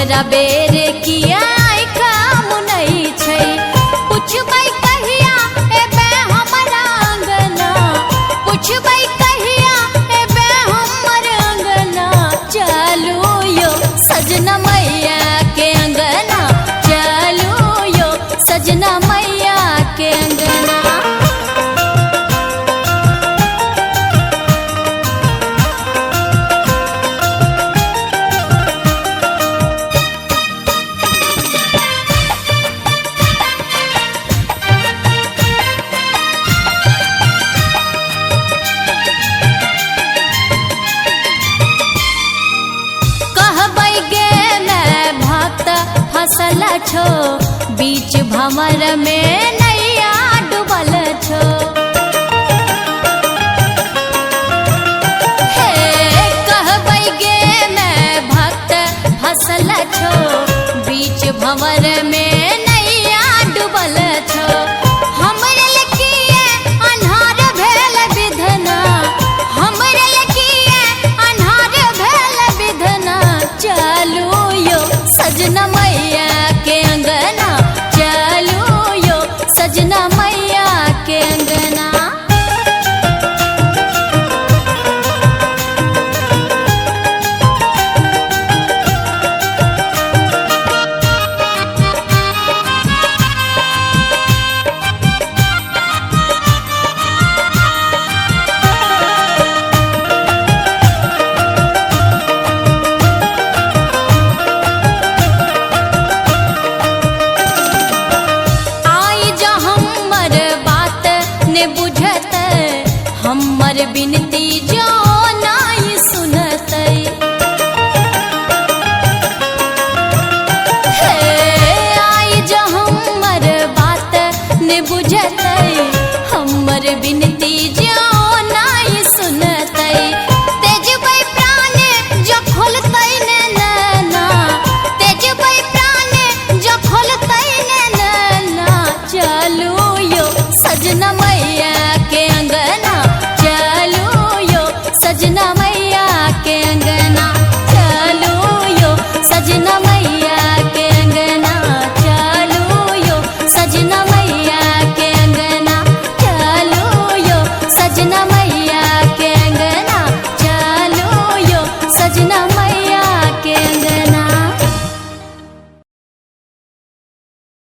बेरा बेर किया काम नहीं छै पुछबै कहिया एबे हमरा अंगना पुछबै कहिया एबे हमर अंगना चलू यो सजना मैया के अंगना चलू यो सजना मैया के अंगना फसल छो बीच भंवर में नैया डूबल छो हे कहबै गे मैं भक्त फसल छो बीच भंवर में नैया डूबल छो हमरे लकिए अन्हार भेल विधना हमरे लकिए अन्हार भेल विधना चलू यो सजना मैया के अंगना चलू यो सजना मैया के अंगना बुझत हमर बिनती जो नाई सुनत हे आई जो हमर बात ने बुझत हमर बिनती